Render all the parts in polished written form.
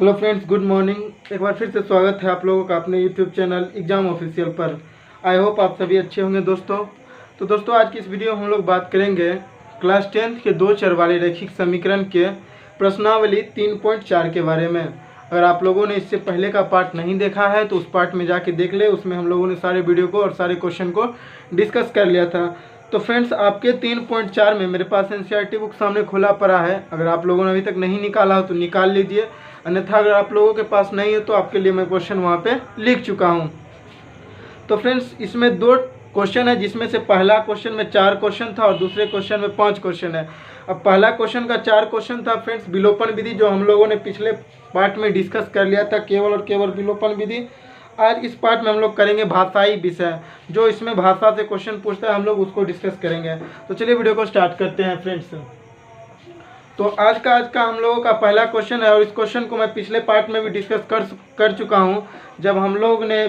Hello friends, good morning. एक बार फिर से स्वागत है आप लोगों का अपने यूट्यूब चैनल एग्जाम ऑफिशियल पर। आई होप आप सभी अच्छे होंगे दोस्तों। तो दोस्तों, आज की इस वीडियो में हम लोग बात करेंगे क्लास 10th के 2 चर वाले रैखिक समीकरण के प्रश्नावली 3.4 के बारे में। अगर आप लोगों ने इससे पहले का पार्ट नहीं देखा है तो उस पार्ट में जाके देख ले। उसमें हम लोगों ने सारे वीडियो को और सारे क्वेश्चन को डिस्कस कर लिया था। तो फ्रेंड्स, आपके 3.4 में मेरे पास एनसीईआरटी बुक सामने खुला पड़ा है। अगर आप लोगों ने अभी तक नहीं निकाला हो तो निकाल लीजिए, अन्यथा अगर आप लोगों के पास नहीं है तो आपके लिए मैं क्वेश्चन वहाँ पे लिख चुका हूँ। तो फ्रेंड्स, इसमें 2 क्वेश्चन है, जिसमें से पहला क्वेश्चन में 4 क्वेश्चन था और दूसरे क्वेश्चन में 5 क्वेश्चन है। अब पहला क्वेश्चन का 4 क्वेश्चन था फ्रेंड्स विलोपन विधि, जो हम लोगों ने पिछले पार्ट में डिस्कस कर लिया था, केवल और केवल विलोपन विधि। आज इस पार्ट में हम लोग करेंगे भाषाई विषय, जो इसमें भाषा से क्वेश्चन पूछता है, हम लोग उसको डिस्कस करेंगे। तो चलिए वीडियो को स्टार्ट करते हैं फ्रेंड्स। तो आज का हम लोगों का पहला क्वेश्चन है, और इस क्वेश्चन को मैं पिछले पार्ट में भी डिस्कस कर चुका हूं, जब हम लोग ने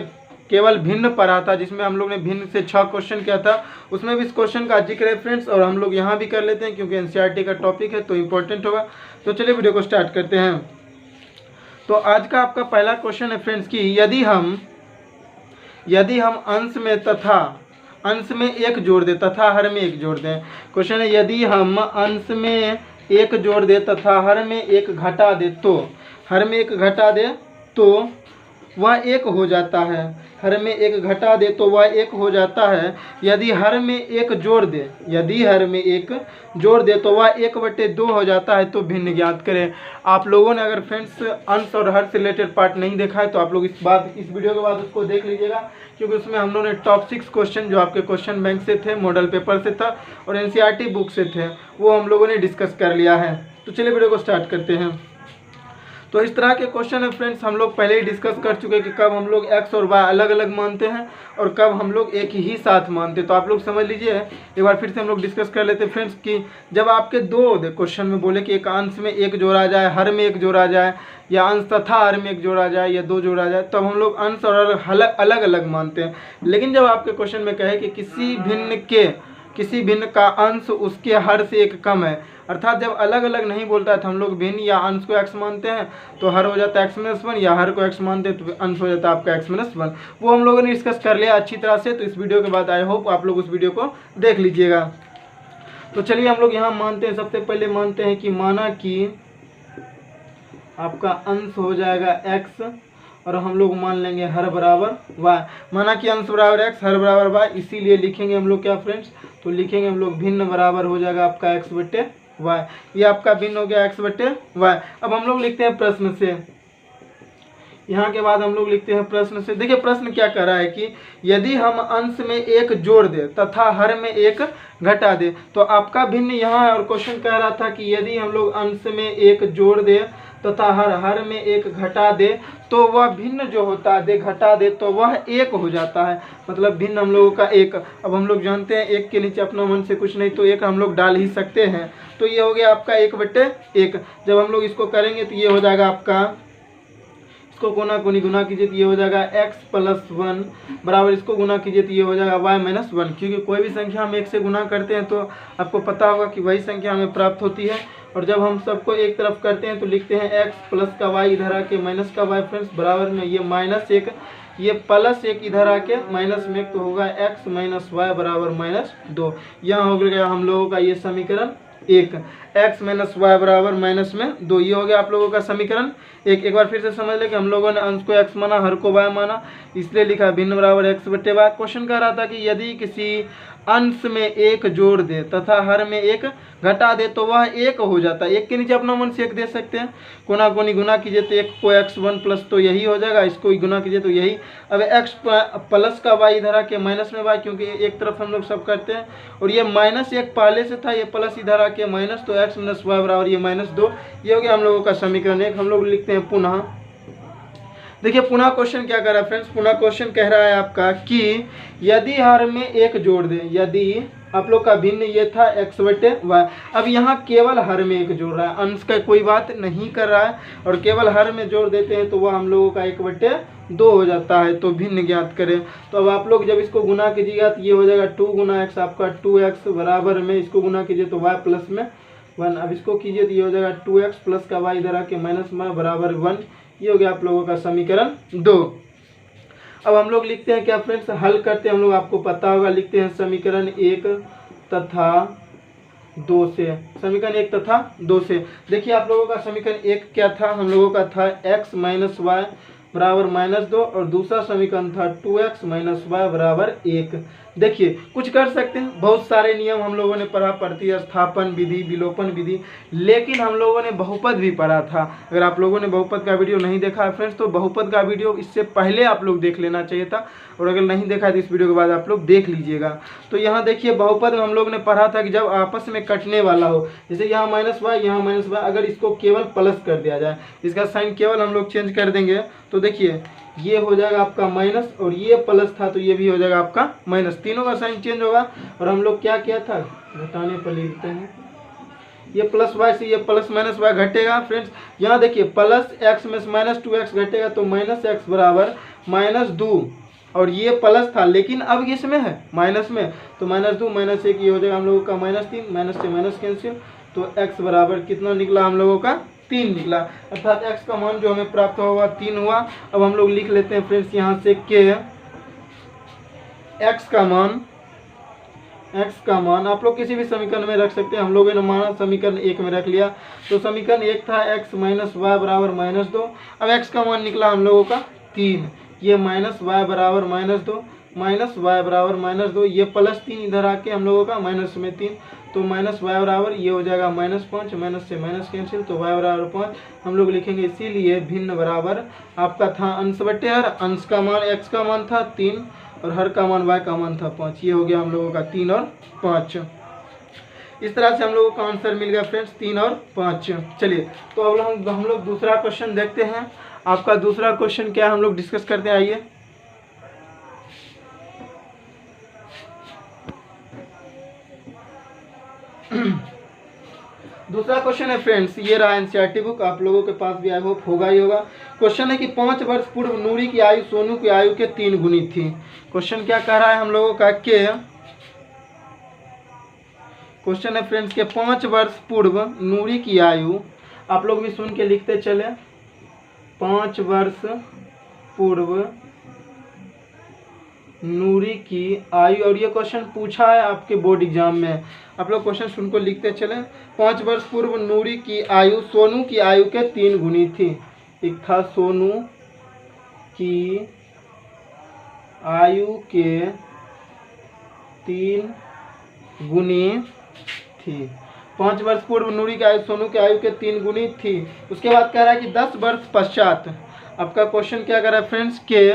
केवल भिन्न पढ़ा था, जिसमें हम लोग ने भिन्न से 6 क्वेश्चन किया था। उसमें भी इस क्वेश्चन का जिक्र है फ्रेंड्स, और हम लोग यहाँ भी कर लेते हैं क्योंकि एनसीईआरटी का टॉपिक है तो इम्पोर्टेंट होगा। तो चलिए वीडियो को स्टार्ट करते हैं। तो आज का आपका पहला क्वेश्चन है फ्रेंड्स कि यदि हम अंश में 1 जोड़ दें तथा हर में 1 जोड़ दें। क्वेश्चन है, यदि हम अंश में 1 जोड़ दे तथा हर में 1 घटा दे तो वह 1 हो जाता है। हर में 1 घटा दे तो वह 1 हो जाता है। यदि हर में 1 जोड़ दे तो वह 1/2 हो जाता है। तो भिन्न ज्ञात करें। आप लोगों ने अगर फ्रेंड्स अंश और हर से रिलेटेड पार्ट नहीं देखा है तो आप लोग इस वीडियो के बाद उसको देख लीजिएगा, क्योंकि उसमें हम लोगों ने टॉप 6 क्वेश्चन जो आपके क्वेश्चन बैंक से थे, मॉडल पेपर से था और एनसीईआरटी बुक से थे, वो हम लोगों ने डिस्कस कर लिया है। तो चलिए वीडियो को स्टार्ट करते हैं। तो इस तरह के क्वेश्चन है फ्रेंड्स, हम लोग पहले ही डिस्कस कर चुके हैं कि कब हम लोग x और y अलग अलग मानते हैं और कब हम लोग एक ही साथ मानते हैं। तो आप लोग समझ लीजिए, एक बार फिर से हम लोग डिस्कस कर लेते हैं फ्रेंड्स कि जब आपके 2 क्वेश्चन में बोले कि एक अंश में 1 जोड़ा जाए, हर में 1 जोड़ा जाए, या अंश तथा हर में 1 जोड़ा जाए, या 2 जोड़ा जाए, तब हम लोग अंश और अलग अलग मानते हैं। लेकिन जब आपके क्वेश्चन में कहे कि किसी भिन्न का अंश उसके हर से 1 कम है, अर्थात जब अलग अलग नहीं बोलता है तो हम लोग भिन्न या अंश को x मानते हैं तो हर हो जाता है x-1, या हर को x मानते हैं तो अंश हो जाता है आपका x-1। वो हम लोगों ने डिस्कस कर लिया अच्छी तरह से। तो इस वीडियो के बाद आई होप आप लोग उस वीडियो को देख लीजिएगा। तो चलिए हम लोग यहाँ मानते हैं, सबसे पहले मानते हैं कि माना कि आपका अंश हो जाएगा x और हम लोग मान लेंगे हर बराबर y। माना कि अंश बराबर x, हर बराबर y, इसीलिए लिखेंगे हम लोग क्या फ्रेंड्स, तो लिखेंगे हम लोग भिन्न बराबर हो जाएगा आपका x/y। ये आपका भिन्न हो गया x/y। अब हम लोग लिखते हैं प्रश्न से, यहाँ के बाद हम लोग लिखते हैं प्रश्न से। देखिए प्रश्न क्या कह रहा है कि यदि हम अंश में 1 जोड़ दे तथा हर में 1 घटा दे। तो आपका भिन्न यहाँ है और क्वेश्चन कह रहा था कि यदि हम लोग अंश में 1 जोड़ दे तथा हर में 1 घटा दे तो वह भिन्न जो होता है घटा दे तो वह 1 हो जाता है। मतलब भिन्न हम लोगों का 1। अब हम लोग जानते हैं 1 के नीचे अपना मन से कुछ नहीं, तो 1 हम लोग डाल ही सकते हैं। तो ये हो गया आपका 1/1। जब हम लोग इसको करेंगे तो ये हो जाएगा आपका, इसको गुना कीजिए तो ये हो जाएगा x+1 बराबर, इसको गुना कीजिए तो ये हो जाएगा y-1। क्योंकि कोई भी संख्या हम 1 से गुना करते हैं तो आपको पता होगा कि वही संख्या हमें प्राप्त होती है। और जब हम सबको एक तरफ करते हैं तो लिखते हैं x प्लस का y इधर आके माइनस का y फ्रेंड्स, बराबर में ये -1, ये +1 इधर आके माइनस में, तो होगा x - y बराबर -2। यहाँ हो गया हम लोगों का ये समीकरण 1, x - y बराबर -2। ये हो गया आप लोगों का समीकरण 1। एक बार फिर से समझ लें कि हम लोगों ने अंश को x माना, हर को y माना, इसलिए लिखा भिन्न बराबर x/y। क्वेश्चन कह रहा था कि यदि किसी अंश में 1 जोड़ दे तथा हर में 1 घटा दे तो वह 1 हो जाता है। 1 के नीचे अपना मन से 1 दे सकते हैं। गुना कीजिए तो 1 को x1 प्लस तो यही हो जाएगा, इसको गुना कीजिए तो यही। अब x प्लस का y इधर आके माइनस में y, क्योंकि एक तरफ हम लोग सब करते हैं, और ये -1 पहले से था, ये प्लस इधर आके माइनस, तो x - y बराबर ये -2। ये हो गया हम लोगों का समीकरण 1। हम लोग लिखते हैं पुनः। देखिए पुनः क्वेश्चन क्या कर रहा है फ्रेंड्स, पुनः क्वेश्चन कह रहा है आपका कि यदि हर में 1 जोड़ दे, यदि आप लोग का भिन्न ये था x/y। अब यहाँ केवल हर में 1 जोड़ रहा है, अंश का कोई बात नहीं कर रहा है, और केवल हर में जोड़ देते हैं तो वह हम लोगों का 1/2 हो जाता है। तो भिन्न ज्ञात करें। तो अब आप लोग जब इसको गुना कीजिएगा तो ये हो जाएगा 2 गुना x, आपका 2x बराबर में, इसको गुना कीजिए तो y प्लस में 1। अब इसको कीजिए तो ये हो जाएगा 2x प्लस का y इधर आके माइनस y बराबर 1। ये हो गया आप लोगों का समीकरण 2। अब हम लोग लिखते हैं क्या फ्रेंड्स, हल करते हैं हम लोग, आपको पता होगा, लिखते हैं समीकरण 1 तथा 2 से। समीकरण 1 तथा 2 से देखिए आप लोगों का समीकरण 1 क्या था, हम लोगों का था x माइनस वाई बराबर -2 और दूसरा समीकरण था 2x माइनस वाई बराबर 1। देखिए कुछ कर सकते हैं, बहुत सारे नियम हम लोगों ने पढ़ा, प्रतिस्थापन विधि, विलोपन विधि, लेकिन हम लोगों ने बहुपद भी पढ़ा था। अगर आप लोगों ने बहुपद का वीडियो नहीं देखा है फ्रेंड्स, तो बहुपद का वीडियो इससे पहले आप लोग देख लेना चाहिए था, और अगर नहीं देखा है तो इस वीडियो के बाद आप लोग देख लीजिएगा। तो यहाँ देखिए बहुपद में हम लोग ने पढ़ा था कि जब आपस में कटने वाला हो, जैसे यहाँ माइनस वाई यहाँ माइनस वाई, अगर इसको केवल प्लस कर दिया जाए, इसका साइन केवल हम लोग चेंज कर देंगे, तो देखिए ये हो जाएगा आपका माइनस और ये प्लस था तो ये भी हो जाएगा आपका माइनस, तीनों का साइन चेंज होगा। और हम लोग क्या किया था, घटाने पर लिखते हैं, ये प्लस वाई से ये प्लस माइनस वाई घटेगा फ्रेंड्स। यहाँ देखिए प्लस एक्स में माइनस 2x घटेगा तो माइनस एक्स बराबर -2, और ये प्लस था लेकिन अब इसमें है माइनस में, तो -2 -1 ये हो जाएगा हम लोगों का -3, माइनस से माइनस कैंसिल, तो x बराबर कितना निकला हम लोगों का 3 निकला, अर्थात x का मान जो हमें प्राप्त होगा 3 हुआ। अब हम लोग लिख लेते हैं फ्रेंड्स यहाँ से के x का मान आप लोग किसी भी समीकरण में रख सकते हैं, हम लोगों ने माना समीकरण 1 में रख लिया, तो समीकरण 1 था x माइनस वाई बराबर -2। अब x का मान निकला हम लोगों का 3, ये माइनस वाई बराबर -2, माइनस वाई बराबर -2, ये +3 इधर आके हम लोगों का माइनस में 3, तो माइनस वाई बराबर ये हो जाएगा -5, माइनस से माइनस कैंसिल, तो वाई बराबर 5 हम लोग लिखेंगे। इसीलिए भिन्न बराबर आपका था अंश बटे हर, अंश का मान x का मान था 3 और हर का मान y का मान था 5, ये हो गया हम लोगों का 3 और 5। इस तरह से हम लोगों का आंसर मिल गया फ्रेंड्स 3 और 5। चलिए तो अब हम लोग दूसरा क्वेश्चन देखते हैं। आपका दूसरा क्वेश्चन क्या है हम लोग डिस्कस करते हैं, आइए। दूसरा क्वेश्चन है फ्रेंड्स, ये रहा एनसीईआरटी बुक, आप लोगों के पास भी आई होप होगा ही होगा। क्वेश्चन है कि 5 वर्ष पूर्व नूरी की आयु सोनू की आयु के 3 गुनी थी। क्वेश्चन क्या कह रहा है हम लोगों का के, क्वेश्चन है फ्रेंड्स के 5 वर्ष पूर्व नूरी की आयु, आप लोग भी सुन के लिखते चले, 5 वर्ष पूर्व नूरी की आयु, और ये क्वेश्चन पूछा है आपके बोर्ड एग्जाम में, आप लोग क्वेश्चन सुन को लिखते चले। 5 वर्ष पूर्व नूरी की आयु सोनू की आयु के 3 गुनी थी। एक था सोनू की आयु के 3 गुनी थी। 5 वर्ष पूर्व नूरी की आयु सोनू की आयु के 3 गुनी थी। उसके बाद कह रहा है कि 10 वर्ष पश्चात, आपका क्वेश्चन क्या कर रहा है फ्रेंड्स के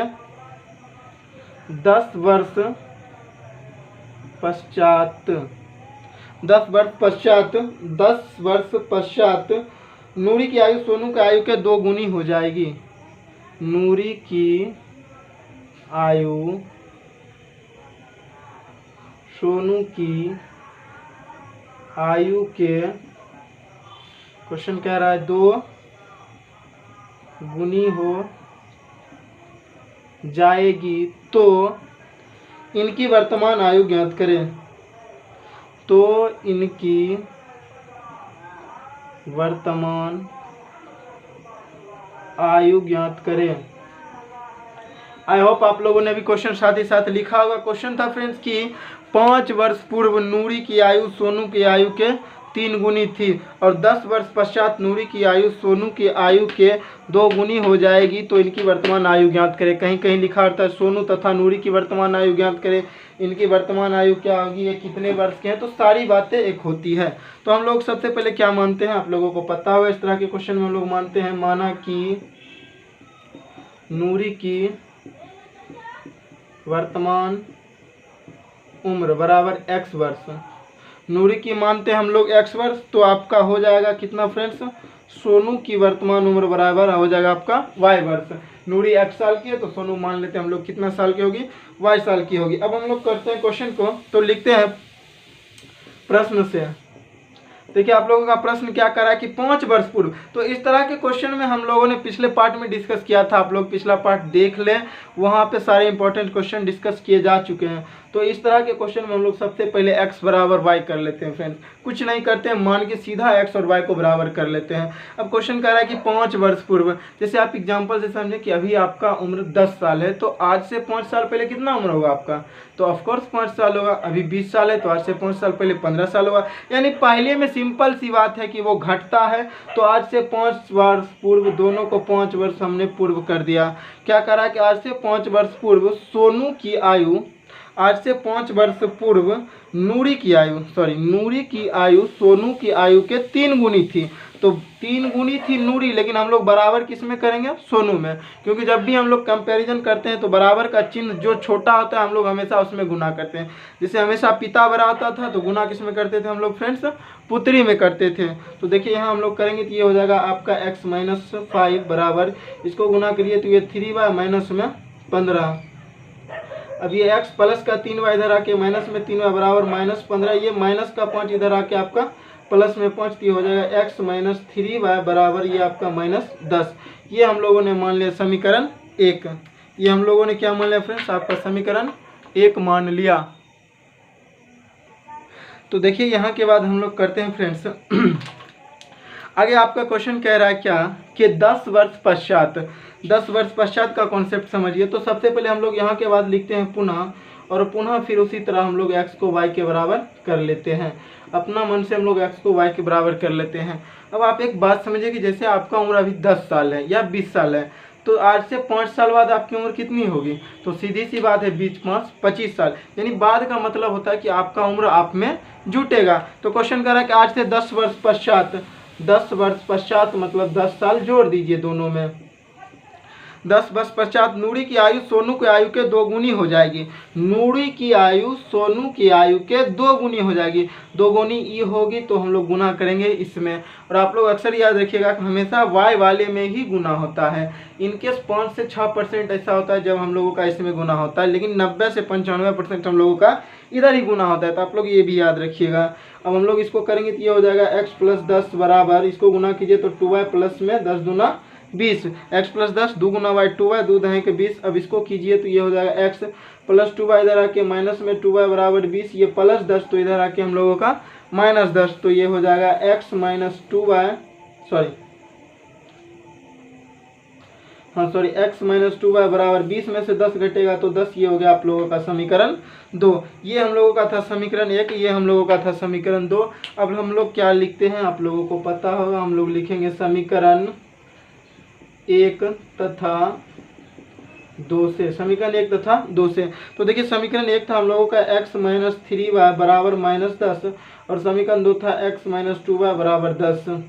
10 वर्ष पश्चात नूरी की आयु सोनू की आयु के 2 गुनी हो जाएगी। नूरी की आयु सोनू की आयु के, क्वेश्चन कह रहा है 2 गुनी हो जाएगी, तो इनकी वर्तमान आयु ज्ञात करें। तो इनकी वर्तमान आयु ज्ञात करें। आई होप आप लोगों ने भी क्वेश्चन साथ ही साथ लिखा होगा। क्वेश्चन था फ्रेंड्स कि 5 वर्ष पूर्व नूरी की आयु सोनू की आयु के 3 गुनी थी और 10 वर्ष पश्चात नूरी की आयु सोनू की आयु के 2 गुनी हो जाएगी, तो इनकी वर्तमान आयु ज्ञात करें। कहीं कहीं लिखा होता है सोनू तथा नूरी की वर्तमान आयु ज्ञात करें, इनकी वर्तमान आयु क्या होगी, ये कितने वर्ष के हैं, तो सारी बातें एक होती है। तो हम लोग सबसे पहले क्या मानते हैं, आप लोगों को पता होगा, इस तरह के क्वेश्चन में हम लोग मानते हैं, माना कि नूरी की वर्तमान उम्र बराबर x वर्ष। नूरी की मानते हैं हम लोग x वर्ष, तो आपका हो जाएगा कितना फ्रेंड्स, सोनू की वर्तमान उम्र बराबर हो जाएगा आपका y वर्ष। नूरी x साल की है तो सोनू मान लेते हैं हम लोग कितना साल की होगी, y साल की होगी। अब हम लोग करते हैं क्वेश्चन को, तो लिखते हैं प्रश्न से। देखिए आप लोगों का प्रश्न क्या कर रहा है कि 5 वर्ष पूर्व, तो इस तरह के क्वेश्चन में हम लोगों ने पिछले पार्ट में डिस्कस किया था, आप लोग पिछला पार्ट देख लें, वहाँ पे सारे इंपॉर्टेंट क्वेश्चन डिस्कस किए जा चुके हैं। तो इस तरह के क्वेश्चन में हम लोग सबसे पहले x बराबर y कर लेते हैं फ्रेंड्स, कुछ नहीं करते हैं, मान के सीधा x और y को बराबर कर लेते हैं। अब क्वेश्चन कह रहा है कि 5 वर्ष पूर्व, जैसे आप एग्जांपल से समझे कि अभी आपका उम्र 10 साल है, तो आज से 5 साल पहले कितना उम्र होगा आपका, तो ऑफकोर्स 5 साल होगा। अभी 20 साल है तो आज से 5 साल पहले 15 साल होगा। यानी पहले में सिंपल सी बात है कि वो घटता है, तो आज से 5 वर्ष पूर्व, दोनों को 5 वर्ष हमने पूर्व कर दिया। क्या करा कि आज से 5 वर्ष पूर्व सोनू की आयु, आज से 5 वर्ष पूर्व नूरी की आयु सोनू की आयु के 3 गुनी थी। तो 3 गुनी थी नूरी, लेकिन हम लोग बराबर किस में करेंगे, सोनू में, क्योंकि जब भी हम लोग कंपैरिजन करते हैं तो बराबर का चिन्ह जो छोटा होता है हम लोग हमेशा उसमें गुना करते हैं। जैसे हमेशा पिता बड़ा होता था तो गुना किस में करते थे हम लोग फ्रेंड्स, पुत्री में करते थे। तो देखिए यहाँ हम लोग करेंगे तो ये हो जाएगा आपका x - 5 बराबर, इसको गुना करिए तो ये 3y माइनस में 15। अब ये x प्लस का 3y इधर आके माइनस में 3y बराबर -15, ये माइनस का 5 इधर आके आपका प्लस में 5, तो हो जाएगा x - 3y बराबर ये आपका -10। ये हम लोगों ने मान लिया समीकरण 1। ये हम लोगों ने क्या मान लिया फ्रेंड्स, आपका समीकरण 1 मान लिया। तो देखिए यहाँ के बाद हम लोग करते हैं फ्रेंड्स आगे आपका क्वेश्चन कह रहा है क्या कि 10 वर्ष पश्चात का कॉन्सेप्ट समझिए। तो सबसे पहले हम लोग यहाँ के बाद लिखते हैं पुनः, और पुनः फिर उसी तरह हम लोग x को y के बराबर कर लेते हैं। अपना मन से हम लोग x को y के बराबर कर लेते हैं। अब आप एक बात समझिए कि जैसे आपका उम्र अभी 10 साल है या 20 साल है, तो आज से 5 साल बाद आपकी उम्र कितनी होगी, तो सीधी सी बात है 25 साल, यानी बाद का मतलब होता है कि आपका उम्र आप में जुटेगा। तो क्वेश्चन कर रहा है कि आज से 10 वर्ष पश्चात मतलब 10 साल जोड़ दीजिए दोनों में। 10 वर्ष पश्चात नूरी की आयु सोनू की आयु के 2 गुनी हो जाएगी। नूरी की आयु सोनू की आयु के 2 गुनी हो जाएगी। 2 गुनी ई होगी तो हम लोग गुना करेंगे इसमें। और आप लोग अक्सर याद रखिएगा कि हमेशा y वाले में ही गुना होता है। इनकेस 5 से 6% ऐसा होता है जब हम लोगों का इसमें गुना होता है, लेकिन 90 से 95% हम लोगों का इधर ही गुना होता है। तो आप लोग ये भी याद रखिएगा। अब हम लोग इसको करेंगे तो ये हो जाएगा x + 10 बराबर, इसको गुना कीजिए तो 2y प्लस में 10 दूना 20, x + 10 2 गुना y 2y 2 दहें के 20। अब इसको कीजिए तो ये हो जाएगा x + 2y इधर आके माइनस में 2y बराबर 20, ये प्लस 10 तो इधर आके हम लोगों का -10, तो ये हो जाएगा x - 2y x - 2y बराबर 20 में से 10 घटेगा तो 10, ये हो गया आप लोगों का समीकरण 2। ये हम लोगों का था समीकरण 1, ये हम लोगों का था समीकरण 2। अब हम लोग क्या लिखते हैं आप लोगों को पता होगा, हम लोग लिखेंगे समीकरण 1 तथा 2 से, समीकरण 1 तथा 2 से। तो देखिए समीकरण 1 था हम लोगों का x - 3y बराबर -10, और समीकरण 2 था x - 2y बराबर 10।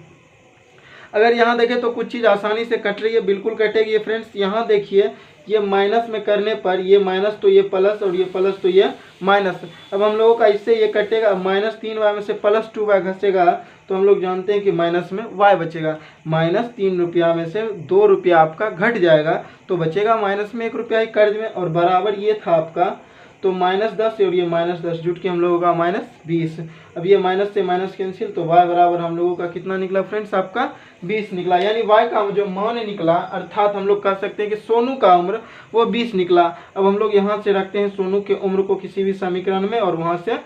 अगर यहाँ देखें तो कुछ चीज़ आसानी से कट रही है, बिल्कुल कटेगी फ्रेंड्स। यहाँ देखिए ये माइनस में करने पर ये माइनस तो ये प्लस, और ये प्लस तो ये माइनस। अब हम लोगों का इससे ये कटेगा, -3y में से +2y घसेगा तो हम लोग जानते हैं कि माइनस में y बचेगा। -3 रुपया में से 2 रुपया आपका घट जाएगा तो बचेगा माइनस में 1 रुपया ही कर्ज में, और बराबर ये था आपका तो -10 और ये -10 जुट के हम लोगों का -20। अब ये माइनस से माइनस कैंसिल, तो y बराबर हम लोगों का कितना निकला फ्रेंड्स, आपका 20 निकला। यानी y का जो मान निकला, अर्थात हम लोग कह सकते हैं कि सोनू का उम्र वो 20 निकला। अब हम लोग यहाँ से रखते हैं सोनू के उम्र को किसी भी समीकरण में, और वहाँ से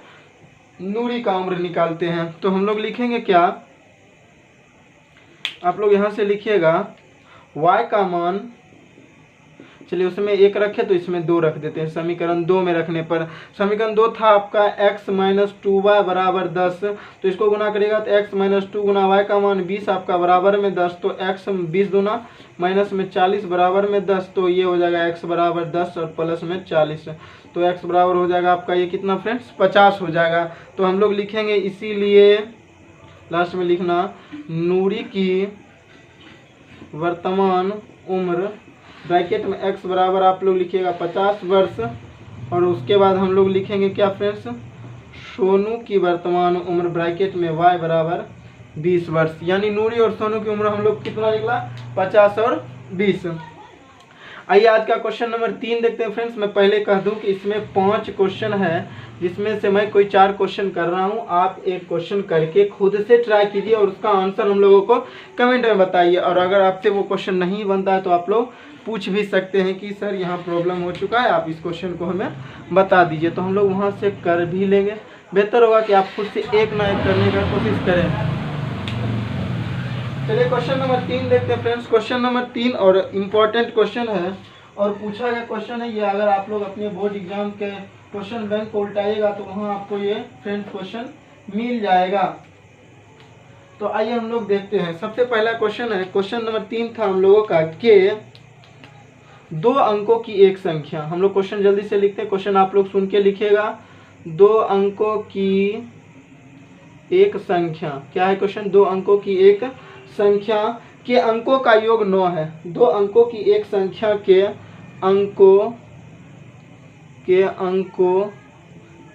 नूरी का उम्र निकालते हैं। तो हम लोग लिखेंगे क्या, आप लोग यहाँ से लिखिएगा y का मान, चलिए उसमें 1 रखे तो इसमें 2 रख देते हैं। समीकरण 2 में रखने पर समीकरण 2 था आपका x - 2y बराबर 10, तो इसको गुना करेगा तो x - 2 गुना y का मान 20 आपका बराबर में 10, तो x 20 दूना माइनस में 40 बराबर में 10, तो ये हो जाएगा x बराबर 10 और प्लस में 40, तो x बराबर हो जाएगा आपका ये कितना फ्रेंड्स 50 हो जाएगा। तो हम लोग लिखेंगे, इसीलिए लास्ट में लिखना नूरी की वर्तमान उम्र ब्रैकेट में x बराबर आप लोग लिखिएगा 50 वर्ष, और उसके बाद हम लोग लिखेंगे क्या फ्रेंड्स, सोनू की वर्तमान उम्र ब्रैकेट में y बराबर 20 वर्ष। यानी नूरी और सोनू की उम्र हम लोग कितना निकला, 50 और 20। आइए आज का क्वेश्चन नंबर 3 देखते हैं फ्रेंड्स। मैं पहले कह दूं कि इसमें 5 क्वेश्चन है, जिसमें से मैं कोई 4 क्वेश्चन कर रहा हूं। आप एक क्वेश्चन करके खुद से ट्राई कीजिए और उसका आंसर हम लोगों को कमेंट में बताइए। और अगर आपसे वो क्वेश्चन नहीं बनता है तो आप लोग पूछ भी सकते हैं कि सर यहाँ प्रॉब्लम हो चुका है, आप इस क्वेश्चन को हमें बता दीजिए, तो हम लोग वहाँ से कर भी लेंगे। बेहतर होगा कि आप खुद से एक ना एक करने का कोशिश करें। चलिए क्वेश्चन नंबर 3 देखते हैं फ्रेंड्स। क्वेश्चन नंबर 3 और इम्पोर्टेंट क्वेश्चन है और पूछा गया क्वेश्चन है ये। अगर आप लोग अपने बोर्ड एग्जाम के क्वेश्चन बैंक को उल्टाइएगा तो वहाँ आपको ये फ्रेंड्स क्वेश्चन मिल जाएगा। तो आइए हम लोग देखते हैं। सबसे पहला क्वेश्चन है, क्वेश्चन नंबर 3 था हम लोगों का कि 2 अंकों की एक संख्या। हम लोग क्वेश्चन जल्दी से लिखते हैं, क्वेश्चन आप लोग सुन के लिखिएगा। 2 अंकों की एक संख्या, क्या है क्वेश्चन? 2 अंकों की एक संख्या के अंकों का योग 9 है। 2 अंकों की एक संख्या के अंकों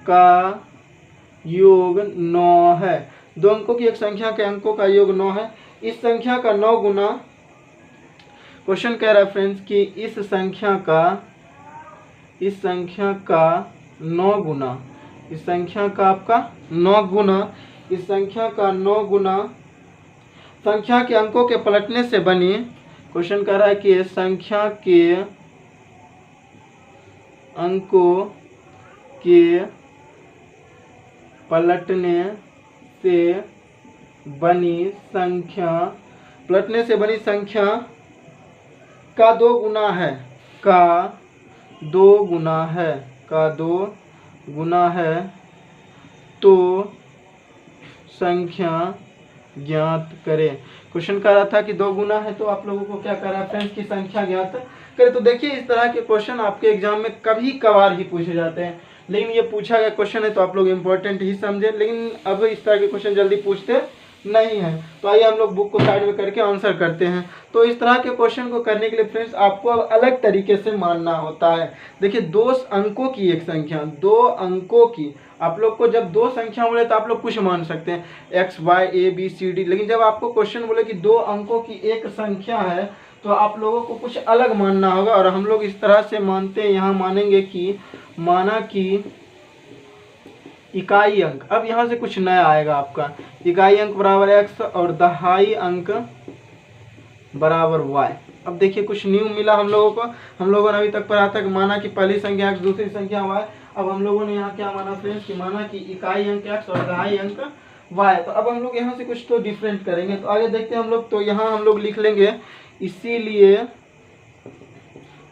का योग 9 है। 2 अंकों की एक संख्या के अंकों का योग 9 है। इस संख्या का 9 गुना, क्वेश्चन कह रहा है फ्रेंड्स कि इस संख्या का 9 गुना, इस संख्या का आपका 9 गुना, इस संख्या का 9 गुना संख्या के अंकों के पलटने से बनी। क्वेश्चन कह रहा है कि संख्या के अंकों के पलटने से बनी संख्या, पलटने से बनी संख्या का 2 गुना है, का 2 गुना है, का 2 गुना है, तो संख्या ज्ञात करें। क्वेश्चन कह रहा था कि 2 गुना है, तो आप लोगों को क्या कर रहा है फ्रेंड्स की संख्या ज्ञात करें। तो देखिए इस तरह के क्वेश्चन आपके एग्जाम में कभी कभार ही पूछे जाते हैं, लेकिन ये पूछा गया क्वेश्चन है तो आप लोग इम्पोर्टेंट ही समझे। लेकिन अब इस तरह के क्वेश्चन जल्दी पूछते नहीं है। तो आइए हम लोग बुक को साइड में करके आंसर करते हैं। तो इस तरह के क्वेश्चन को करने के लिए फ्रेंड्स आपको अब अलग तरीके से मानना होता है। देखिए 2 अंकों की एक संख्या, 2 अंकों की, आप लोग को जब 2 संख्या बोले तो आप लोग कुछ मान सकते हैं x y a b c d, लेकिन जब आपको क्वेश्चन बोले कि 2 अंकों की एक संख्या है तो आप लोगों को कुछ अलग मानना होगा। और हम लोग इस तरह से मानते हैं, यहाँ मानेंगे कि माना कि इकाई अंक, अब यहाँ से कुछ नया आएगा आपका, इकाई अंक बराबर x और दहाई अंक बराबर y। अब देखिए कुछ न्यू मिला हम लोगों को। हम लोगों ने अभी तक पढ़ा था कि माना कि पहली संख्या x, दूसरी संख्या y। अब हम लोगों ने यहाँ क्या माना फ्रेंड्स कि माना कि इकाई अंक x और दहाई अंक y। तो अब हम लोग यहाँ से कुछ तो डिफरेंट करेंगे। तो आगे देखते हैं हम लोग। तो यहाँ हम लोग लिख लेंगे, इसीलिए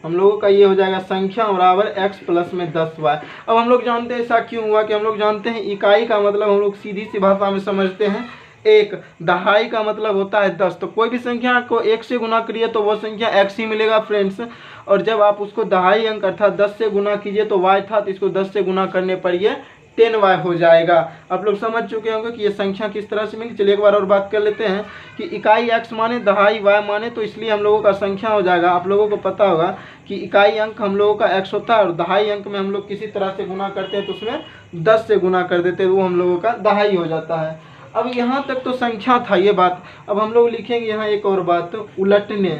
हम लोगों का ये हो जाएगा संख्या बराबर x प्लस में 10y। अब हम लोग जानते हैं ऐसा क्यों हुआ कि हम लोग जानते हैं इकाई का मतलब हम लोग सीधी सी भाषा में समझते हैं 1, दहाई का मतलब होता है 10। तो कोई भी संख्या को 1 से गुना करिए तो वो संख्या x ही मिलेगा फ्रेंड्स। और जब आप उसको दहाई अंक अर्थात 10 से गुना कीजिए तो y था, तो इसको 10 से गुना करने पर ये 10y हो जाएगा। आप लोग समझ चुके होंगे कि ये संख्या किस तरह से मिली। चलिए एक बार और बात कर लेते हैं कि इकाई x माने, दहाई y माने, तो इसलिए हम लोगों का संख्या हो जाएगा। आप लोगों को पता होगा कि इकाई अंक हम लोगों का x होता है और दहाई अंक में हम लोग किसी तरह से गुना करते हैं तो उसमें 10 से गुना कर देते हैं, वो हम लोगों का दहाई हो जाता है। अब यहाँ तक तो संख्या था ये बात। अब हम लोग लिखेंगे यहाँ एक और बात, उलटने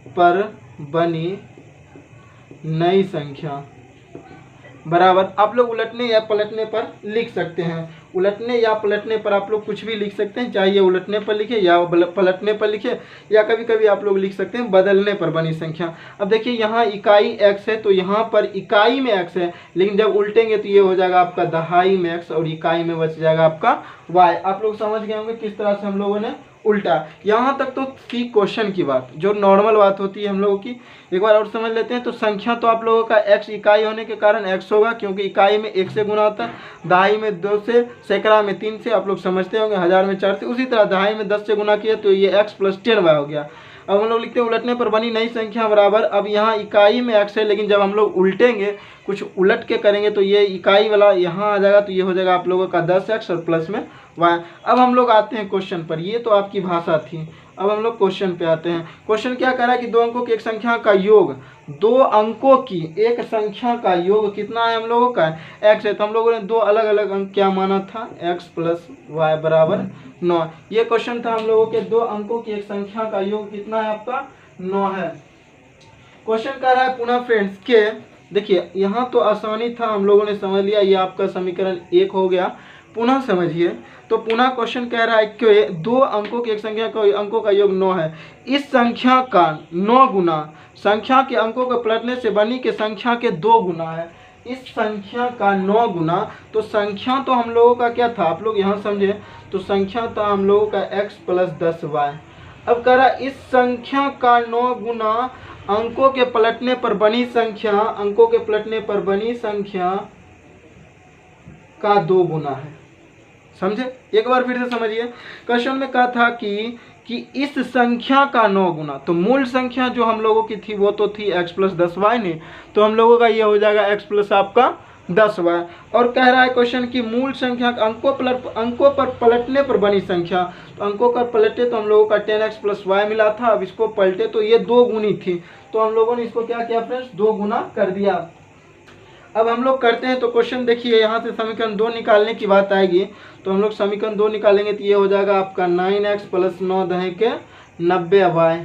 पर बनी नई संख्या बराबर, आप लोग उलटने या पलटने पर लिख सकते हैं। उलटने या पलटने पर आप लोग कुछ भी लिख सकते हैं, चाहे ये उलटने पर लिखे या पलटने पर लिखे, या कभी कभी आप लोग लिख सकते हैं बदलने पर बनी संख्या। अब देखिए यहाँ इकाई x है तो यहाँ पर इकाई में x है, लेकिन जब उल्टेंगे तो ये हो जाएगा आपका दहाई में x और इकाई में बच जाएगा आपका y। आप लोग समझ गए होंगे किस तरह से हम लोगों ने उल्टा। यहाँ तक तो थी क्वेश्चन की बात, जो नॉर्मल बात होती है हम लोगों की। एक बार और समझ लेते हैं। तो संख्या तो आप लोगों का x इकाई होने के कारण x होगा, क्योंकि इकाई में 1 से गुना होता है, दहाई में 2 से, सैकड़ा में 3 से, आप लोग समझते होंगे, हज़ार में 4 से। उसी तरह दहाई में 10 से गुना किया तो ये x प्लस 10y हो गया। अब हम लोग लिखते हैं उलटने पर बनी नई संख्या बराबर, अब यहाँ इकाई में x है, लेकिन जब हम लोग उल्टेंगे, कुछ उलट के करेंगे तो ये इकाई वाला यहाँ आ जाएगा, तो ये हो जाएगा आप लोगों का 10x और प्लस में y। अब हम लोग आते हैं क्वेश्चन पर। ये तो आपकी भाषा थी, अब हम लोग क्वेश्चन पे आते हैं। क्वेश्चन क्या कह रहा है कि 2 अंकों की एक संख्या का योग, 2 अंकों की एक संख्या का योग कितना है हम लोगों का? x है। तो हम लोगों ने 2 अलग अलग अंक क्या माना था? x प्लस y बराबर 9। ये क्वेश्चन था हम लोगों के 2 अंकों की एक संख्या का योग कितना है आपका? 9 है। क्वेश्चन कह रहा है पुनः फ्रेंड्स के, देखिए यहाँ तो आसानी था, हम लोगों ने समझ लिया, ये आपका समीकरण 1 हो गया। पुनः समझिए, तो पुनः क्वेश्चन कह रहा है कि 2 अंकों की एक संख्या का अंकों का योग 9 है, इस संख्या का 9 गुना संख्या के अंकों को पलटने से बनी के संख्या के 2 गुना है। इस संख्या का 9 गुना, तो संख्या तो हम लोगों का क्या था, आप लोग यहाँ समझे, तो संख्या था हम लोगों का x + 10y। अब कह रहा इस संख्या का 9 गुना अंकों के पलटने पर बनी संख्या, अंकों के पलटने पर बनी संख्या का 2 गुना है। समझे? एक बार फिर से समझिए, क्वेश्चन में कहा था कि इस संख्या का 9 गुना, तो मूल संख्या जो हम लोगों की थी वो तो थी x + 10y ने, तो हम लोगों का ये हो जाएगा x + आपका 10y। और कह रहा है क्वेश्चन की मूल संख्या अंकों पर पलटने पर बनी संख्या, तो अंकों पर पलटे तो हम लोगों का 10x + y मिला था, अब इसको पलटे तो ये 2 गुनी थी, तो हम लोगों ने इसको क्या किया फ्रेंड्स, 2 गुना कर दिया। अब हम लोग करते हैं, तो क्वेश्चन देखिए, यहाँ से समीकरण 2 निकालने की बात आएगी, तो हम लोग समीकरण 2 निकालेंगे तो ये हो जाएगा आपका 9x + 9 दहें के 90y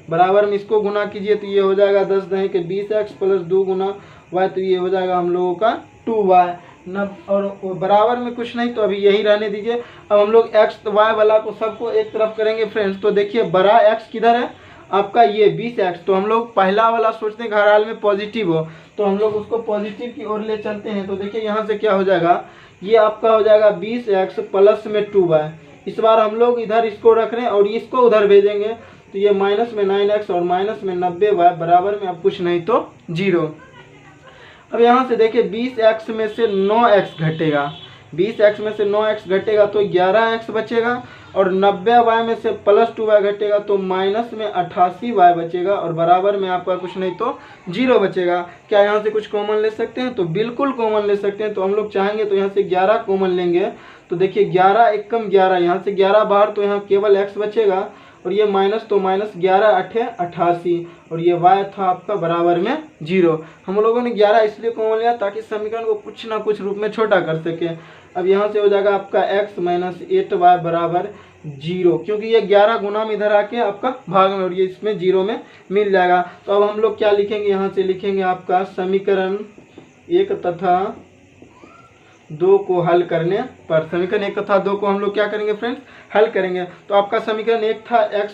बराबर में इसको गुना कीजिए तो ये हो जाएगा 10 दहें के 20x + 2 गुना y, तो ये हो जाएगा हम लोगों का 2y। और बराबर में कुछ नहीं, तो अभी यही रहने दीजिए। अब हम लोग x y वाला को सबको एक तरफ करेंगे फ्रेंड्स, तो देखिए बड़ा x किधर है आपका, ये 20x, तो हम लोग पहला वाला सोचते हैं हर हाल में पॉजिटिव हो, तो हम लोग उसको पॉजिटिव की ओर ले चलते हैं। तो देखिए यहाँ से क्या हो जाएगा, ये आपका हो जाएगा 20x प्लस में 2y। इस बार हम लोग इधर इसको रख रहे हैं और इसको उधर भेजेंगे, तो ये माइनस में 9x और माइनस में 90y बराबर में अब कुछ नहीं तो 0। अब यहाँ से देखिए 20x में से 9x घटेगा, 20x में से 9x घटेगा तो 11x बचेगा, और 90y में से प्लस 2y घटेगा तो माइनस में 88y बचेगा, और बराबर में आपका कुछ नहीं तो 0 बचेगा। क्या यहाँ से कुछ कॉमन ले सकते हैं? तो बिल्कुल कॉमन ले सकते हैं। तो हम लोग चाहेंगे तो यहाँ से 11 कॉमन लेंगे, तो देखिए 11 एकम 11, यहाँ से 11 बाहर तो यहाँ केवल x बचेगा, और ये माइनस तो माइनस 11 8 88, और ये y था आपका बराबर में 0। हम लोगों ने 11 इसलिए कॉमन लिया ताकि समीकरण को कुछ ना कुछ रूप में छोटा कर सके। अब यहाँ से हो जाएगा आपका x - 8y बराबर 0, क्योंकि ये 11 गुना में इधर आके आपका भाग में और ये इसमें 0 में मिल जाएगा। तो अब हम लोग क्या लिखेंगे, यहाँ से लिखेंगे आपका समीकरण 1 तथा 2 को हल करने पर, समीकरण 1 तथा 2 को हम लोग क्या करेंगे फ्रेंड्स, हल करेंगे। तो आपका समीकरण 1 था x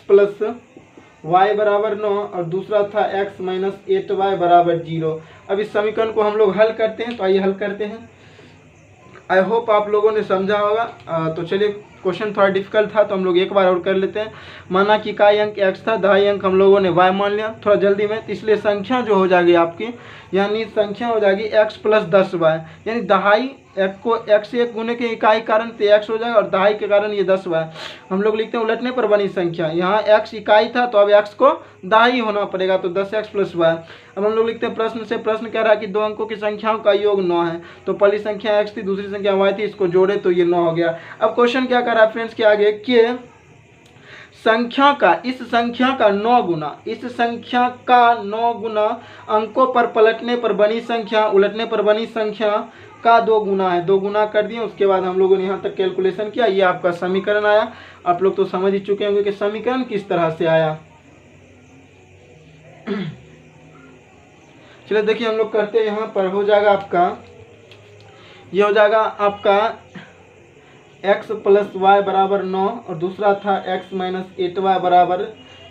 प्लस y बराबर 9, और दूसरा था x - 8y बराबर 0। अब इस समीकरण को हम लोग हल करते हैं, तो आइए हल करते हैं। आई होप आप लोगों ने समझा होगा। तो चलिए, क्वेश्चन थोड़ा डिफिकल्ट था तो हम लोग एक बार और कर लेते हैं। माना कि इकाई अंक x था, दहाई अंक हम लोगों ने y मान लिया थोड़ा जल्दी में, इसलिए संख्या जो हो जाएगी आपकी, यानी संख्या हो जाएगी x + 10y, यानी दहाई एक को x से 1 गुने के इकाई कारण तो x हो जाएगा, और दहाई के कारण ये 10y। हम लोग लिखते हैं उलटने पर बनी संख्या, यहाँ x इकाई था तो अब x को दहाई होना पड़ेगा, तो 10x + y। अब हम लोग लिखते हैं प्रश्न से, प्रश्न कह रहा है कि 2 अंकों की संख्याओं का योग 9 है, तो पहली संख्या x थी, दूसरी संख्या y थी, इसको जोड़े तो ये 9 हो गया। अब क्वेश्चन क्या कर रहा है फ्रेंड्स के आगे, कि संख्या का, इस संख्या का 9 गुना, इस संख्या का 9 गुना अंकों पर पलटने पर बनी संख्या, उलटने पर बनी संख्या का 2 गुना है। 2 गुना कर दिए, उसके बाद हम लोगों ने यहाँ तक कैलकुलेशन किया, ये आपका समीकरण आया। आप लोग तो समझ ही चुके होंगे कि समीकरण किस तरह से आया। चलिए देखिए, हम लोग करते हैं, यहाँ पर हो जाएगा आपका, ये हो जाएगा आपका x + y बराबर 9, और दूसरा था x - 8y बराबर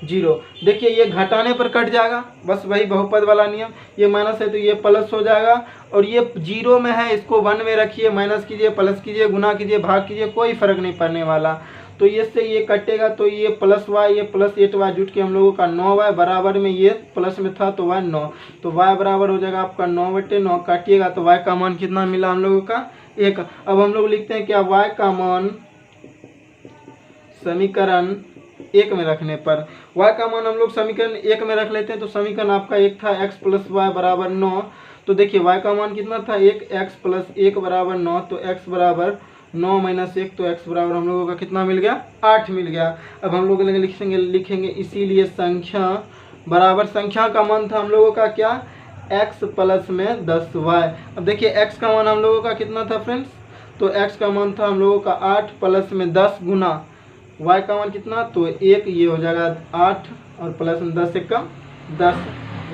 0। देखिए ये घटाने पर कट जाएगा, बस वही बहुपद वाला नियम, ये माइनस है तो ये प्लस हो जाएगा, और ये 0 में है इसको 1 में रखिए, माइनस कीजिए, प्लस कीजिए, गुना कीजिए, भाग कीजिए, कोई फर्क नहीं पड़ने वाला। तो ये से ये कटेगा, तो ये प्लस y, ये प्लस 8y जुट के हम लोगों का 9y बराबर में, ये प्लस में था तो y 9, तो y बराबर हो जाएगा आपका 9/9। काटिएगा तो y का मान कितना मिला हम लोगों का, 1। अब हम लोग लिखते हैं क्या, y का मान समीकरण 1 में रखने पर, y का मान हम लोग समीकरण 1 में रख लेते हैं। तो समीकरण आपका 1 था x + y बराबर 9, तो देखिए y का मान कितना था, 1, x + 1 बराबर 9, तो x बराबर 9 - 1, तो x बराबर हम लोगों का कितना मिल गया, 8 मिल गया। अब हम लोग लिखेंगे इसीलिए संख्या बराबर, संख्या का मान था हम लोगों का क्या, x प्लस में 10y। अब देखिए x का मान हम लोगों का कितना था फ्रेंड्स, तो x का मान था हम लोगों का 8 प्लस में 10 गुना y का मान कितना, तो 1, ये हो जाएगा 8 और प्लस 10 से कम 10,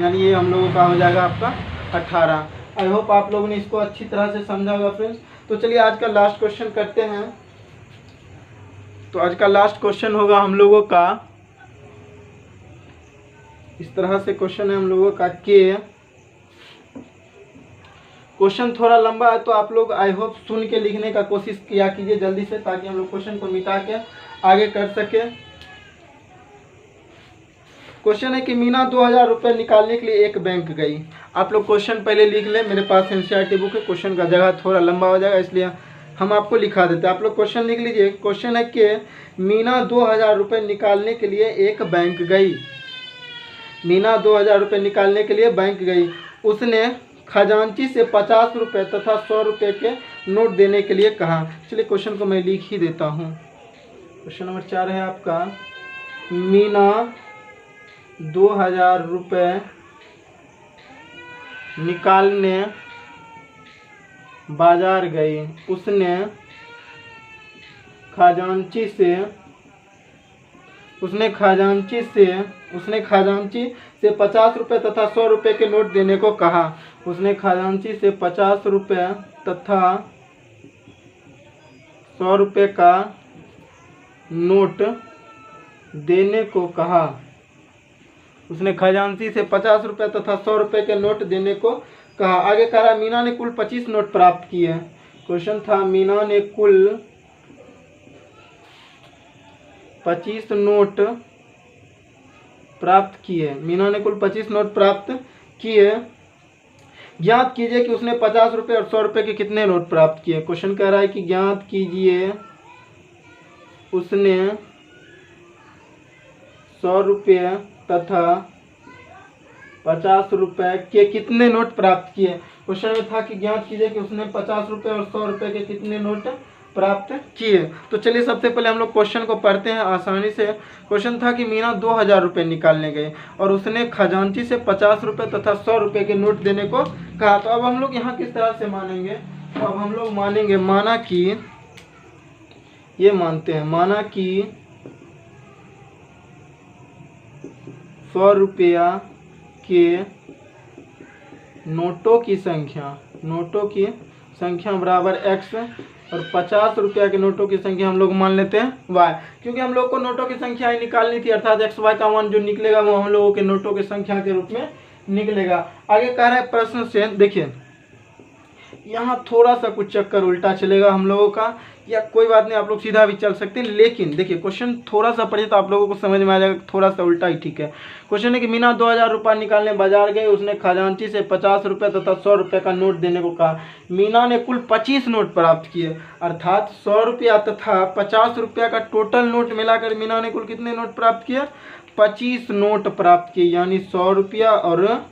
यानी ये हम लोगों का हो जाएगा आपका 18। आई होप आप लोगों ने इसको अच्छी तरह से समझा होगा फ्रेंड्स। तो चलिए आज का लास्ट क्वेश्चन करते हैं। तो आज का लास्ट क्वेश्चन होगा हम लोगों का, इस तरह से क्वेश्चन है हम लोगों का कि क्वेश्चन थोड़ा लंबा है, तो आप लोग आई होप सुन के लिखने का कोशिश किया कीजिए जल्दी से, ताकि हम लोग क्वेश्चन को मिटा के आगे कर सके। क्वेश्चन है कि मीना 2000 रुपये निकालने के लिए एक बैंक गई। आप लोग क्वेश्चन पहले लिख लें, मेरे पास एनसीईआरटी बुक है, क्वेश्चन का जगह थोड़ा लंबा हो जाएगा इसलिए हम आपको लिखा देते हैं। आप लोग क्वेश्चन लिख लीजिए। क्वेश्चन है कि मीना 2000 रुपये निकालने के लिए एक बैंक गई। मीना 2000 रुपये निकालने के लिए बैंक गई। उसने खजांची से 50 रुपये तथा 100 रुपये के नोट देने के लिए कहा। चलिए क्वेश्चन को मैं लिख ही देता हूँ। क्वेश्चन नंबर 4 है आपका, मीना 2000 रुपये निकालने बाजार गई। उसने खजांची से 50 रुपये तथा 100 रुपये के नोट देने को कहा। उसने खजांची से 50 रुपये तथा 100 रुपये का नोट देने को कहा। उसने खजांची से 50 रुपये तथा 100 रुपये के नोट देने को कहा। आगे कह रहा है मीना ने कुल 25 नोट प्राप्त किए। क्वेश्चन था मीना ने कुल 25 नोट प्राप्त किए। मीना ने कुल 25 नोट प्राप्त किए। ज्ञात कीजिए कि उसने 50 रुपये और 100 रुपये के कितने नोट प्राप्त किए। क्वेश्चन कह रहा है कि ज्ञात कीजिए उसने 100 रुपये तथा 50 रुपये के कितने नोट प्राप्त किए। क्वेश्चन में था कि ज्ञात कीजिए कि उसने 50 रुपये और 100 रुपये के कितने नोट प्राप्त किए। तो चलिए सबसे पहले हम लोग क्वेश्चन को पढ़ते हैं आसानी से। क्वेश्चन था कि मीना 2000 रुपये निकालने गए और उसने खजांची से 50 रुपये तथा 100 रुपये के नोट देने को कहा। तो अब हम लोग यहाँ किस तरह से मानेंगे, तो अब हम लोग मानेंगे, माना कि ये मानते हैं, माना कि 100 रुपया के नोटों की संख्या बराबर x और 50 रुपया के नोटों की संख्या हम लोग मान लेते हैं y, क्योंकि हम लोग को नोटों की संख्या ही निकालनी थी, अर्थात x y का मान जो निकलेगा वो हम लोगों के नोटों की संख्या के रूप में निकलेगा। आगे कह रहा है प्रश्न से, देखिए यहाँ थोड़ा सा कुछ चक्कर उल्टा चलेगा हम लोगों का, या कोई बात नहीं, आप लोग सीधा भी चल सकते हैं, लेकिन देखिए क्वेश्चन थोड़ा सा पढ़िए तो आप लोगों को समझ में आ जाएगा, थोड़ा सा उल्टा ही ठीक है। क्वेश्चन है कि मीना 2000 रुपये निकालने बाजार गए। उसने खजांची से 50 रुपये तथा 100 रुपये का नोट देने को कहा। मीना ने कुल 25 नोट प्राप्त किए, अर्थात 100 रुपया तथा 50 रुपया का टोटल नोट मिलाकर मीना ने कुल कितने नोट प्राप्त किए, 25 नोट प्राप्त किए, यानी 100 रुपया और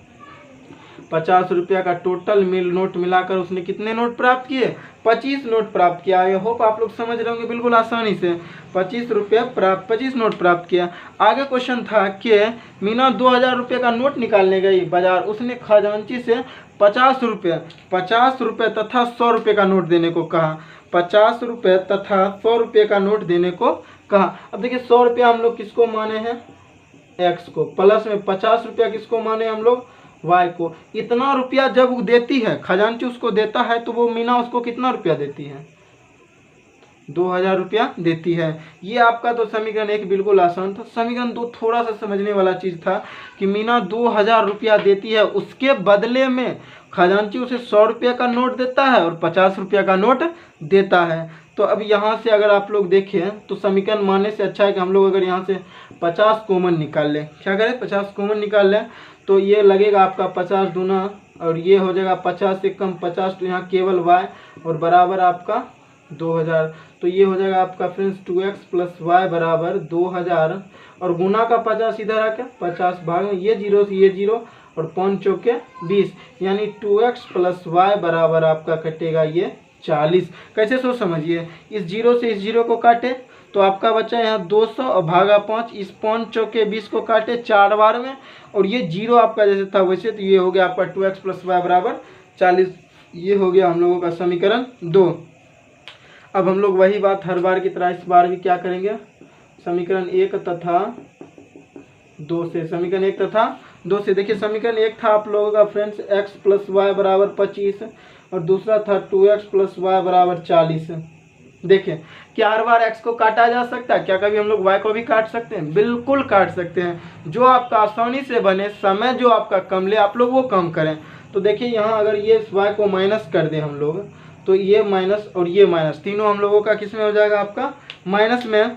50 रुपया का टोटल नोट मिलाकर उसने कितने नोट प्राप्त किए, 25 नोट प्राप्त किया। आई होप आप लोग समझ रहे होंगे बिल्कुल आसानी से। 25 नोट प्राप्त किया। आगे क्वेश्चन था कि मीना 2000 रुपये का नोट निकालने गई बाजार। उसने खजांची से 50 रुपये तथा 100 रुपये का नोट देने को कहा। 50 रुपये तथा 100 रुपये का नोट देने को कहा। अब देखिए 100 रुपया हम लोग किसको माने हैं, x को, प्लस में 50 रुपया किसको माने हम लोग, y को। इतना रुपया जब वो देती है, खजांची उसको देता है, तो वो मीना उसको कितना रुपया देती है, 2000 रुपया देती है। ये आपका तो समीकरण 1 बिल्कुल आसान था। समीकरण 2 थोड़ा सा समझने वाला चीज़ था कि मीना 2000 रुपया देती है, उसके बदले में खजांची उसे 100 रुपया का नोट देता है और 50 रुपया का नोट देता है। तो अब यहाँ से अगर आप लोग देखें तो समीकरण मानने से अच्छा है कि हम लोग अगर यहाँ से 50 कॉमन निकाल लें। क्या करें, 50 कॉमन निकाल लें, तो ये लगेगा आपका 50 दूना, और ये हो जाएगा 50 से कम 50, तो यहाँ केवल y और बराबर आपका 2000। तो ये हो जाएगा आपका फ्रेंड्स 2x प्लस वाई बराबर 2000, और गुना का 50 इधर आके 50 भाग ये 0 से ये 0 और 5 चौके 20, यानी 2x प्लस वाई बराबर आपका कटेगा ये 40। कैसे सोच समझिए, इस 0 से इस 0 को काटे तो आपका बचा यहाँ 200 और भागा 5, इस 5 चौके 20 को काटे 4 बार में, और ये 0 आपका जैसे था वैसे, तो ये हो गया आपका 2x प्लस वाई बराबर 40। ये हो गया हम लोगों का समीकरण 2। अब हम लोग वही बात हर बार की तरह इस बार भी क्या करेंगे, समीकरण 1 तथा 2 से। समीकरण 1 तथा 2 से देखिए, समीकरण 1 था आप लोगों का फ्रेंड्स x + y = 25 और दूसरा था 2x + y = 40। देखिए, क्या हर बार x को काटा जा सकता है? क्या कभी हम लोग y को भी काट सकते हैं? बिल्कुल काट सकते हैं। जो आपका आसानी से बने, समय जो आपका कम ले, आप लोग वो कम करें। तो देखिए यहाँ अगर ये y को माइनस कर दें हम लोग, तो ये माइनस और ये माइनस तीनों हम लोगों का किस में हो जाएगा? आपका माइनस में।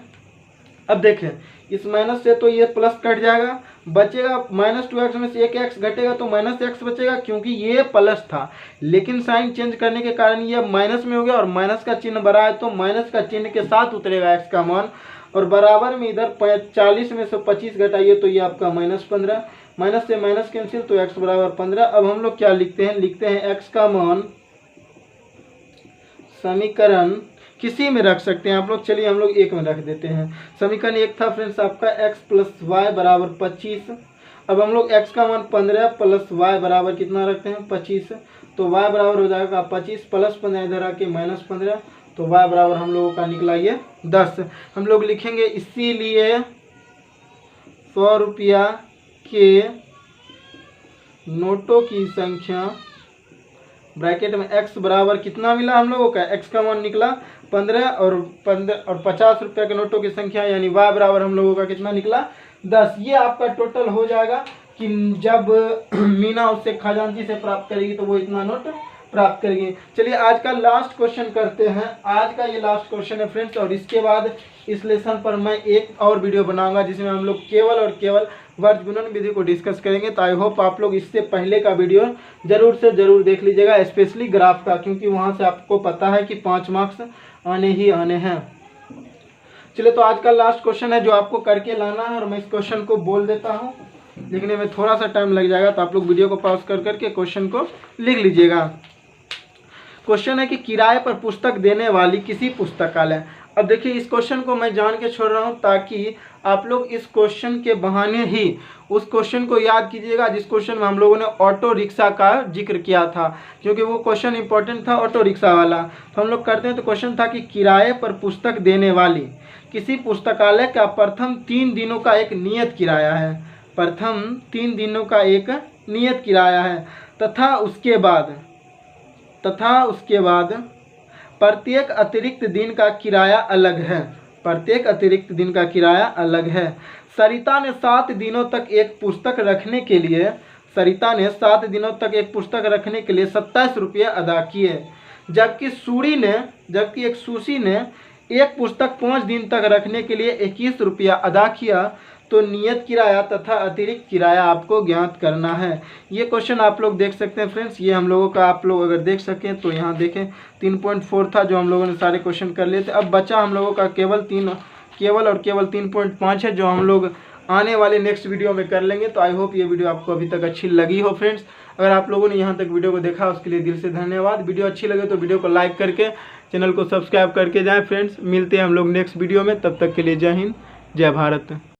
अब देखें, इस माइनस से तो ये प्लस कट जाएगा, बचेगा -2x में से एक x घटेगा तो -x बचेगा, क्योंकि ये प्लस था लेकिन साइन चेंज करने के कारण ये माइनस में हो गया और माइनस का चिन्ह बड़ा है तो माइनस का चिन्ह के साथ उतरेगा x का मान। और बराबर में इधर 40 में से 25 घटाइए तो ये आपका -15, माइनस से माइनस कैंसिल तो x = 15। अब हम लोग क्या लिखते हैं? लिखते हैं x का मान समीकरण किसी में रख सकते हैं आप लोग, चलिए हम लोग 1 में रख देते हैं। समीकरण 1 था फ्रेंड्स आपका x + y = 25। अब हम लोग x का मान 15 + y बराबर कितना रखते हैं? 25। तो y बराबर हो जाएगा 25 + 15 इधर आके -15, तो y बराबर हम लोगों का निकला ये 10। हम लोग लिखेंगे इसीलिए 100 रुपया के नोटों की संख्या ब्रैकेट में x बराबर कितना मिला हम लोगों का? x का मान निकला 15 और 50 रुपये के नोटों की संख्या, यानी y बराबर हम लोगों का कितना निकला? 10। ये आपका टोटल हो जाएगा कि जब मीना उससे खजांची से प्राप्त करेगी तो वो इतना नोट प्राप्त करेगी। चलिए आज का लास्ट क्वेश्चन करते हैं। आज का ये लास्ट क्वेश्चन है फ्रेंड्स, और इसके बाद इस लेसन पर मैं एक और वीडियो बनाऊंगा जिसमें हम लोग केवल और केवल वर्ग गुणन विधि को डिस्कस करेंगे। तो आई होप आप लोग इससे पहले का वीडियो जरूर से जरूर देख लीजिएगा, स्पेशली ग्राफ का, क्योंकि वहाँ से आपको पता है कि 5 मार्क्स आने ही आने हैं। चलिए, तो आज का लास्ट क्वेश्चन है जो आपको करके लाना है, और मैं इस क्वेश्चन को बोल देता हूँ। लिखने में थोड़ा सा टाइम लग जाएगा तो आप लोग वीडियो को पॉज कर करके क्वेश्चन को लिख लीजिएगा। क्वेश्चन है कि किराए पर पुस्तक देने वाली किसी पुस्तकालय। अब देखिए, इस क्वेश्चन को मैं जान के छोड़ रहा हूँ ताकि आप लोग इस क्वेश्चन के बहाने ही उस क्वेश्चन को याद कीजिएगा जिस क्वेश्चन में हम लोगों ने ऑटो रिक्शा का जिक्र किया था, क्योंकि वो क्वेश्चन इंपॉर्टेंट था ऑटो रिक्शा वाला। तो हम लोग करते हैं। तो क्वेश्चन था कि किराए पर पुस्तक देने वाली किसी पुस्तकालय का प्रथम 3 दिनों का एक नियत किराया है। प्रथम 3 दिनों का एक नियत किराया है तथा उसके बाद प्रत्येक अतिरिक्त दिन का किराया अलग है। प्रत्येक अतिरिक्त दिन का किराया अलग है। सरिता ने 7 दिनों तक एक पुस्तक रखने के लिए 27 रुपये अदा किए, जबकि सुशी ने एक पुस्तक 5 दिन तक रखने के लिए 21 रुपया अदा किया। तो नियत किराया तथा अतिरिक्त किराया आपको ज्ञात करना है। ये क्वेश्चन आप लोग देख सकते हैं फ्रेंड्स। ये हम लोगों का, आप लोग अगर देख सकें तो यहाँ देखें 3.4 था जो हम लोगों ने सारे क्वेश्चन कर लिए थे। अब बचा हम लोगों का केवल 3.5 है जो हम लोग आने वाले नेक्स्ट वीडियो में कर लेंगे। तो आई होप ये वीडियो आपको अभी तक अच्छी लगी हो फ्रेंड्स। अगर आप लोगों ने यहाँ तक वीडियो को देखा उसके लिए दिल से धन्यवाद। वीडियो अच्छी लगे तो वीडियो को लाइक करके चैनल को सब्सक्राइब करके जाएँ फ्रेंड्स। मिलते हैं हम लोग नेक्स्ट वीडियो में, तब तक के लिए जय हिंद, जय भारत।